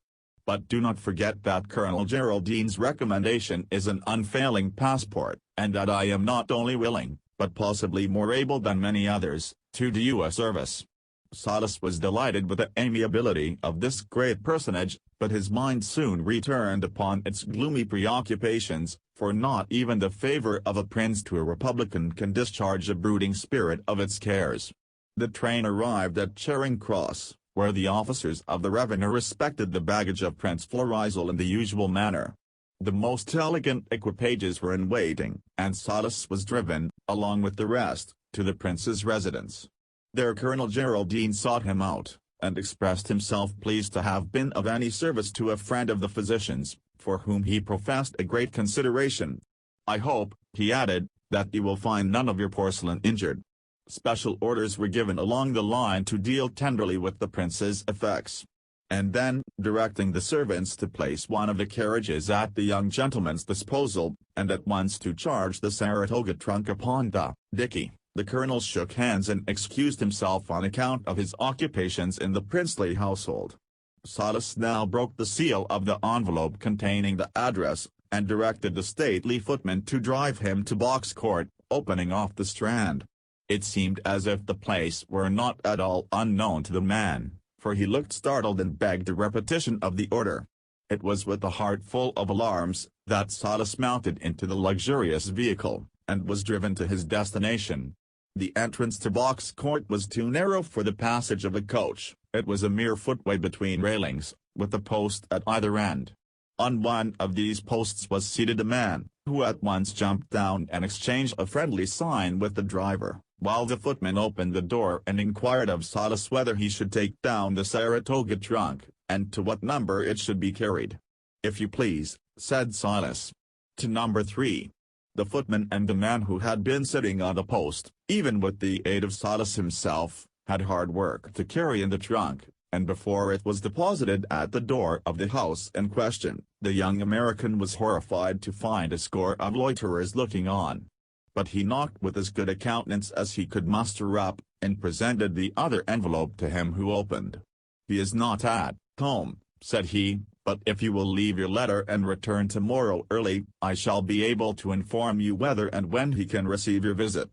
But do not forget that Colonel Geraldine's recommendation is an unfailing passport, and that I am not only willing, but possibly more able than many others, to do you a service. Silas was delighted with the amiability of this great personage, but his mind soon returned upon its gloomy preoccupations, for not even the favor of a prince to a republican can discharge the brooding spirit of its cares. The train arrived at Charing Cross, where the officers of the revenue respected the baggage of Prince Florizel in the usual manner. The most elegant equipages were in waiting, and Silas was driven, along with the rest, to the prince's residence. There Colonel Geraldine sought him out, and expressed himself pleased to have been of any service to a friend of the physician's, for whom he professed a great consideration. "I hope," he added, "that you will find none of your porcelain injured." Special orders were given along the line to deal tenderly with the prince's effects. And then, directing the servants to place one of the carriages at the young gentleman's disposal, and at once to charge the Saratoga trunk upon the dickey, the colonel shook hands and excused himself on account of his occupations in the princely household. Silas now broke the seal of the envelope containing the address, and directed the stately footman to drive him to Box Court, opening off the Strand. It seemed as if the place were not at all unknown to the man, for he looked startled and begged a repetition of the order. It was with a heart full of alarms that Silas mounted into the luxurious vehicle, and was driven to his destination. The entrance to Box Court was too narrow for the passage of a coach. It was a mere footway between railings, with a post at either end. On one of these posts was seated a man, who at once jumped down and exchanged a friendly sign with the driver, while the footman opened the door and inquired of Silas whether he should take down the Saratoga trunk, and to what number it should be carried. "If you please," said Silas. "To number 3. The footman and the man who had been sitting on the post, even with the aid of Silas himself, had hard work to carry in the trunk, and before it was deposited at the door of the house in question, the young American was horrified to find a score of loiterers looking on. But he knocked with as good a countenance as he could muster up, and presented the other envelope to him who opened. "He is not at home," said he, "but if you will leave your letter and return tomorrow early, I shall be able to inform you whether and when he can receive your visit.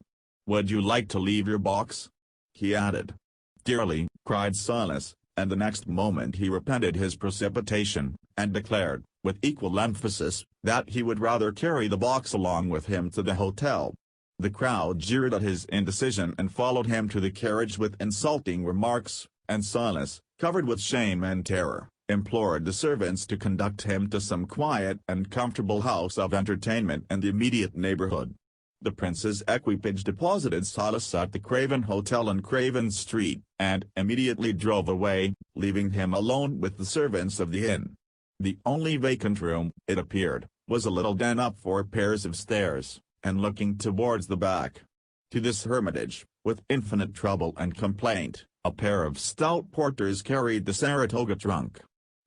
Would you like to leave your box?" he added. "Dearly," cried Silas, and the next moment he repented his precipitation, and declared, with equal emphasis, that he would rather carry the box along with him to the hotel. The crowd jeered at his indecision and followed him to the carriage with insulting remarks, and Silas, covered with shame and terror, implored the servants to conduct him to some quiet and comfortable house of entertainment in the immediate neighborhood. The prince's equipage deposited Silas at the Craven Hotel in Craven Street, and immediately drove away, leaving him alone with the servants of the inn. The only vacant room, it appeared, was a little den up 4 pairs of stairs, and looking towards the back. To this hermitage, with infinite trouble and complaint, a pair of stout porters carried the Saratoga trunk.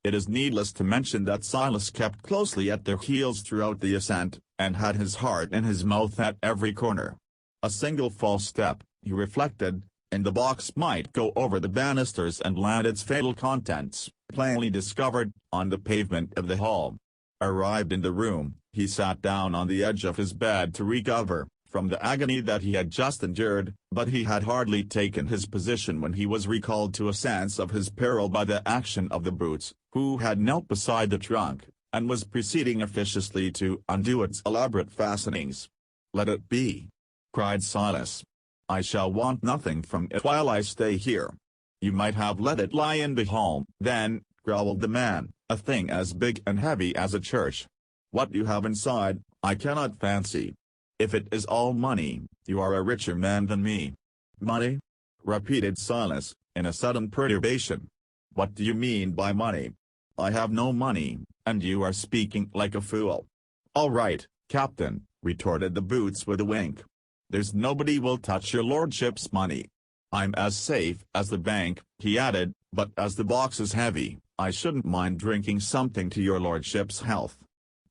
It is needless to mention that Silas kept closely at their heels throughout the ascent, and had his heart in his mouth at every corner. A single false step, he reflected, and the box might go over the banisters and land its fatal contents, plainly discovered, on the pavement of the hall. Arrived in the room, he sat down on the edge of his bed to recover from the agony that he had just endured, but he had hardly taken his position when he was recalled to a sense of his peril by the action of the boots, who had knelt beside the trunk, and was proceeding officiously to undo its elaborate fastenings. "Let it be," cried Silas. "I shall want nothing from it while I stay here." "You might have let it lie in the hall, then," growled the man, "a thing as big and heavy as a church. What you have inside, I cannot fancy. If it is all money, you are a richer man than me." "Money?" repeated Silas, in a sudden perturbation. "What do you mean by money? I have no money, and you are speaking like a fool." "All right, Captain," retorted the boots with a wink. "There's nobody will touch your lordship's money. I'm as safe as the bank," he added, "but as the box is heavy, I shouldn't mind drinking something to your lordship's health."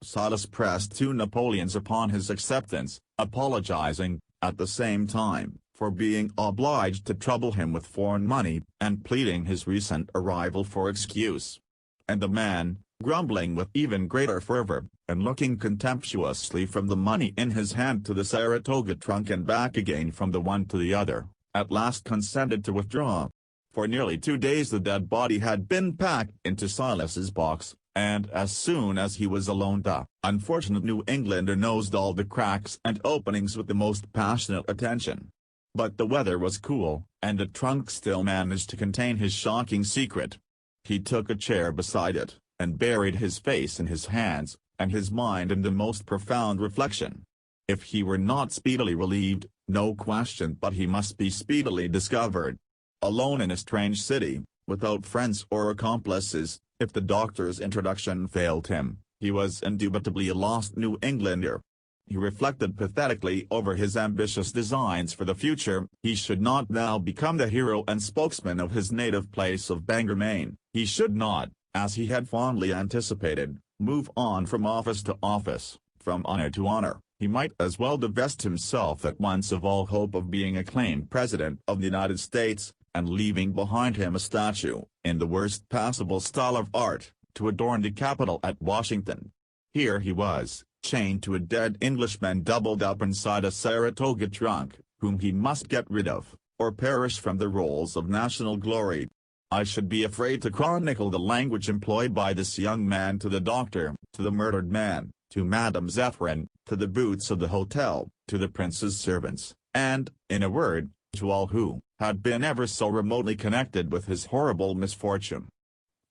Silas pressed 2 Napoleons upon his acceptance, apologizing, at the same time, for being obliged to trouble him with foreign money, and pleading his recent arrival for excuse. And the man, grumbling with even greater fervor, and looking contemptuously from the money in his hand to the Saratoga trunk and back again from the one to the other, at last consented to withdraw. For nearly 2 days the dead body had been packed into Silas's box, and as soon as he was alone the unfortunate New Englander nosed all the cracks and openings with the most passionate attention. But the weather was cool, and the trunk still managed to contain his shocking secret. He took a chair beside it, and buried his face in his hands, and his mind in the most profound reflection. If he were not speedily relieved, no question but he must be speedily discovered. Alone in a strange city, without friends or accomplices, if the doctor's introduction failed him, he was indubitably a lost New Englander. He reflected pathetically over his ambitious designs for the future. He should not now become the hero and spokesman of his native place of Bangor, Maine. He should not, as he had fondly anticipated, move on from office to office, from honor to honor. He might as well divest himself at once of all hope of being acclaimed President of the United States, and leaving behind him a statue, in the worst possible style of art, to adorn the Capitol at Washington. Here he was, chained to a dead Englishman doubled up inside a Saratoga trunk, whom he must get rid of, or perish from the rolls of national glory. I should be afraid to chronicle the language employed by this young man to the doctor, to the murdered man, to Madame Zephyrin, to the boots of the hotel, to the prince's servants, and, in a word, to all who had been ever so remotely connected with his horrible misfortune.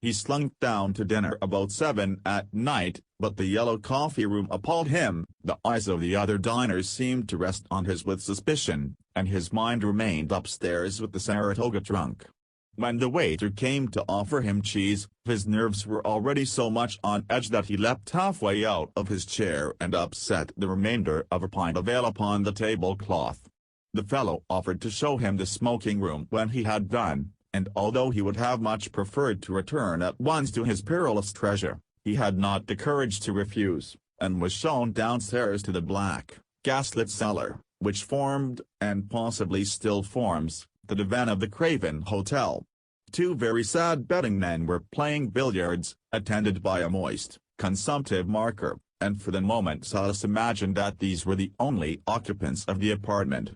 He slunk down to dinner about 7 at night, but the yellow coffee room appalled him. The eyes of the other diners seemed to rest on his with suspicion, and his mind remained upstairs with the Saratoga trunk. When the waiter came to offer him cheese, his nerves were already so much on edge that he leapt halfway out of his chair and upset the remainder of a pint of ale upon the tablecloth. The fellow offered to show him the smoking room when he had done, and although he would have much preferred to return at once to his perilous treasure, he had not the courage to refuse, and was shown downstairs to the black, gaslit cellar, which formed, and possibly still forms, the divan of the Craven Hotel. 2 very sad betting men were playing billiards, attended by a moist, consumptive marker, and for the moment Silas imagined that these were the only occupants of the apartment.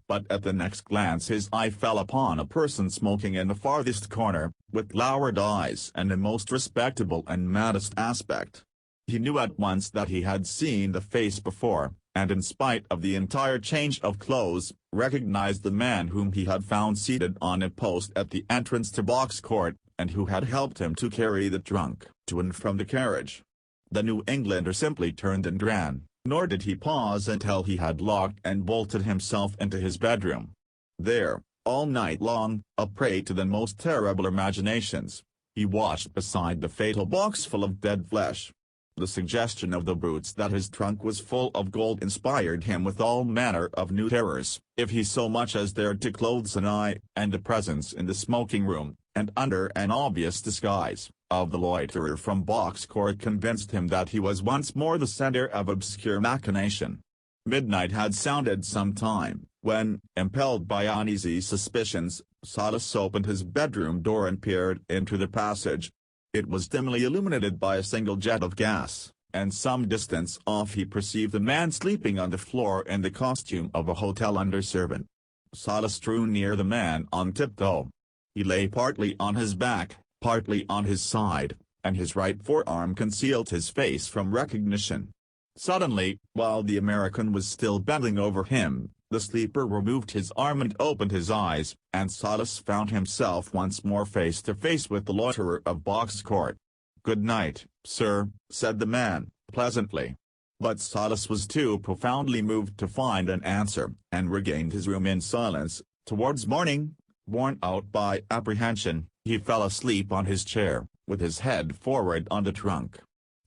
But at the next glance his eye fell upon a person smoking in the farthest corner, with lowered eyes and a most respectable and modest aspect. He knew at once that he had seen the face before, and in spite of the entire change of clothes, recognized the man whom he had found seated on a post at the entrance to Box Court, and who had helped him to carry the trunk to and from the carriage. The New Englander simply turned and ran, nor did he pause until he had locked and bolted himself into his bedroom. There, all night long, a prey to the most terrible imaginations, he watched beside the fatal box full of dead flesh. The suggestion of the boots that his trunk was full of gold inspired him with all manner of new terrors. If he so much as dared to close an eye, and the presence in the smoking room, and under an obvious disguise, of the loiterer from Box Court convinced him that he was once more the center of obscure machination. Midnight had sounded some time, when, impelled by uneasy suspicions, Silas opened his bedroom door and peered into the passage. It was dimly illuminated by a single jet of gas, and some distance off he perceived a man sleeping on the floor in the costume of a hotel underservant. Silas drew near the man on tiptoe. He lay partly on his back, partly on his side, and his right forearm concealed his face from recognition. Suddenly, while the American was still bending over him, the sleeper removed his arm and opened his eyes, and Silas found himself once more face to face with the loiterer of Box Court. "Good night, sir," said the man, pleasantly. But Silas was too profoundly moved to find an answer, and regained his room in silence. Towards morning, worn out by apprehension, he fell asleep on his chair, with his head forward on the trunk.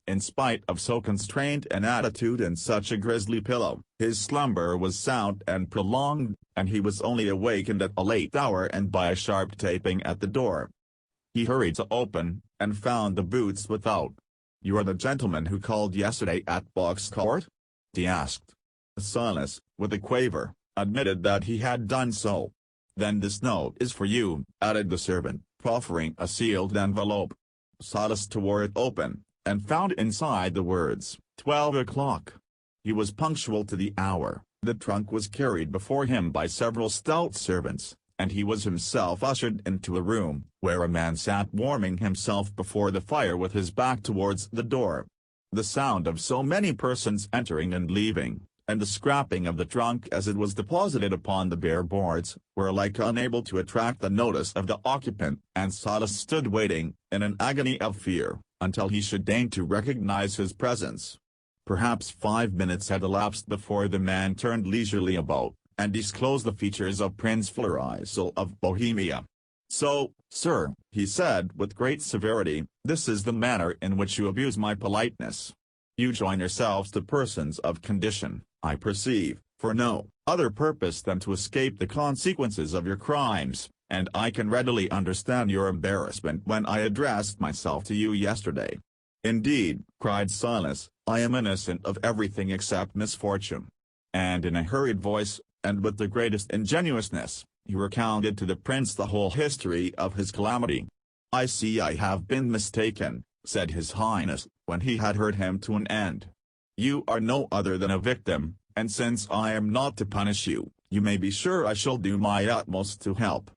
In spite of so constrained an attitude and such a grisly pillow, his slumber was sound and prolonged, and he was only awakened at a late hour and by a sharp tapping at the door. He hurried to open, and found the boots without. "You are the gentleman who called yesterday at Box Court?" he asked. Silas, with a quaver, admitted that he had done so. "Then this note is for you," added the servant, proffering a sealed envelope. Silas tore it open, and found inside the words, 12 o'clock. He was punctual to the hour. The trunk was carried before him by several stout servants, and he was himself ushered into a room, where a man sat warming himself before the fire with his back towards the door. The sound of so many persons entering and leaving, and the scrapping of the trunk as it was deposited upon the bare boards, were alike unable to attract the notice of the occupant, and Silas stood waiting, in an agony of fear, until he should deign to recognize his presence. Perhaps 5 minutes had elapsed before the man turned leisurely about, and disclosed the features of Prince Florizel of Bohemia. "So, sir," he said with great severity, "this is the manner in which you abuse my politeness. You join yourselves to persons of condition, I perceive, for no other purpose than to escape the consequences of your crimes, and I can readily understand your embarrassment when I addressed myself to you yesterday." "Indeed," cried Silas, "I am innocent of everything except misfortune." And in a hurried voice, and with the greatest ingenuousness, he recounted to the prince the whole history of his calamity. "I see I have been mistaken," said his highness, when he had heard him to an end. "You are no other than a victim, and since I am not to punish you, you may be sure I shall do my utmost to help.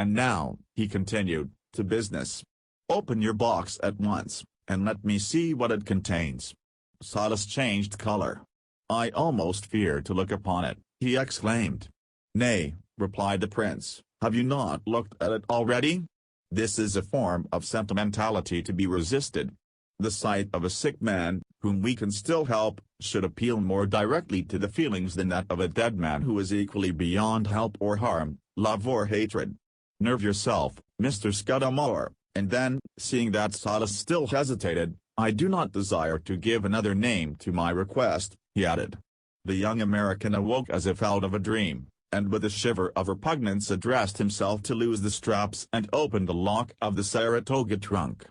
And now," he continued, "to business. Open your box at once, and let me see what it contains." Silas changed color. "I almost fear to look upon it," he exclaimed. "Nay," replied the prince, "have you not looked at it already? This is a form of sentimentality to be resisted. The sight of a sick man, whom we can still help, should appeal more directly to the feelings than that of a dead man who is equally beyond help or harm, love or hatred. Nerve yourself, Mr. Scuddamore." And then, seeing that Silas still hesitated, "I do not desire to give another name to my request," he added. The young American awoke as if out of a dream, and with a shiver of repugnance addressed himself to loose the straps and open the lock of the Saratoga trunk.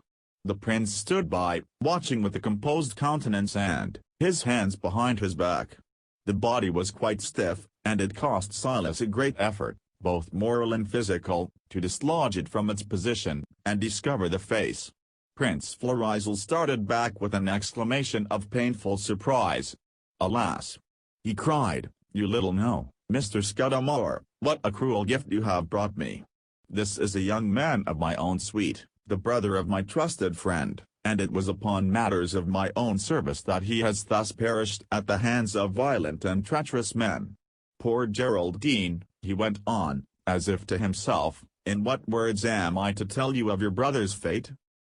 The prince stood by, watching with a composed countenance and, his hands behind his back. The body was quite stiff, and it cost Silas a great effort, both moral and physical, to dislodge it from its position, and discover the face. Prince Florizel started back with an exclamation of painful surprise. "Alas!" he cried, "you little know, Mr. Scuddamore, what a cruel gift you have brought me. This is a young man of my own suite, the brother of my trusted friend, and it was upon matters of my own service that he has thus perished at the hands of violent and treacherous men. Poor Geraldine," he went on, as if to himself, "in what words am I to tell you of your brother's fate?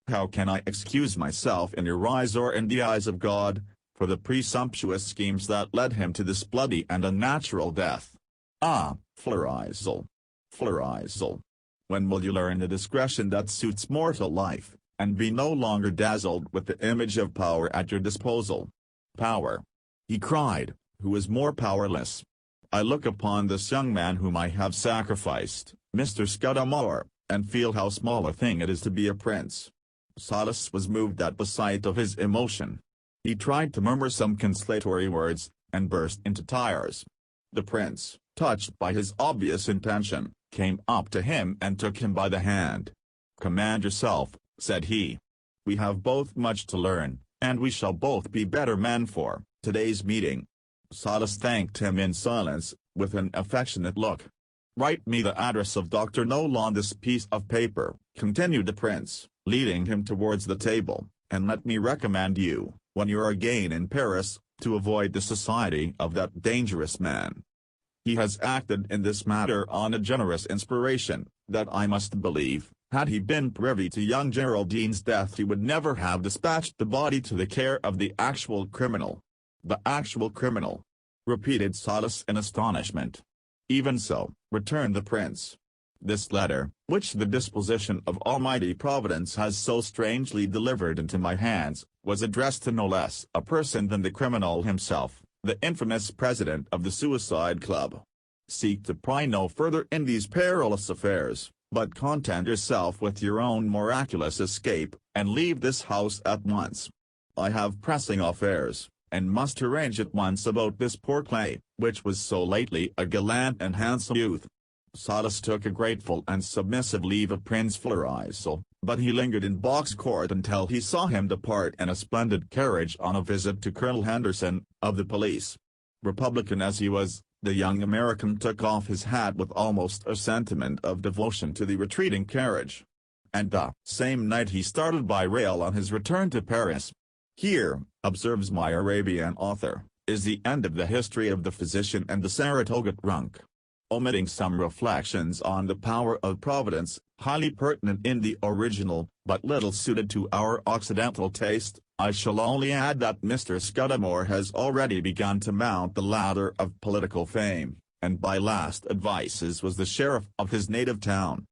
How can I excuse myself in your eyes or in the eyes of God, for the presumptuous schemes that led him to this bloody and unnatural death? Ah, Florizel! Florizel! When will you learn the discretion that suits mortal life, and be no longer dazzled with the image of power at your disposal? Power!" he cried, "who is more powerless? I look upon this young man whom I have sacrificed, Mr. Scuddamore, and feel how small a thing it is to be a prince." Silas was moved at the sight of his emotion. He tried to murmur some consolatory words, and burst into tears. The prince, touched by his obvious intention, came up to him and took him by the hand. "Command yourself," said he. "We have both much to learn, and we shall both be better men for today's meeting." Silas thanked him in silence, with an affectionate look. "Write me the address of Dr. Noll on this piece of paper," continued the prince, leading him towards the table, "and let me recommend you, when you are again in Paris, to avoid the society of that dangerous man. He has acted in this matter on a generous inspiration, that I must believe, had he been privy to young Geraldine's death he would never have dispatched the body to the care of the actual criminal." "The actual criminal?" repeated Silas in astonishment. "Even so," returned the prince. "This letter, which the disposition of Almighty Providence has so strangely delivered into my hands, was addressed to no less a person than the criminal himself, the infamous president of the Suicide Club. Seek to pry no further in these perilous affairs, but content yourself with your own miraculous escape, and leave this house at once. I have pressing affairs, and must arrange at once about this poor Clay, which was so lately a gallant and handsome youth." Silas took a grateful and submissive leave of Prince Florizel, but he lingered in Box Court until he saw him depart in a splendid carriage on a visit to Colonel Henderson, of the police. Republican as he was, The young American took off his hat with almost a sentiment of devotion to the retreating carriage. And the same night he started by rail on his return to Paris. Here, observes my Arabian author, is the end of the history of the physician and the Saratoga trunk. Omitting some reflections on the power of Providence, highly pertinent in the original, but little suited to our Occidental taste, I shall only add that Mr. Scuddamore has already begun to mount the ladder of political fame, and by last advices was the sheriff of his native town.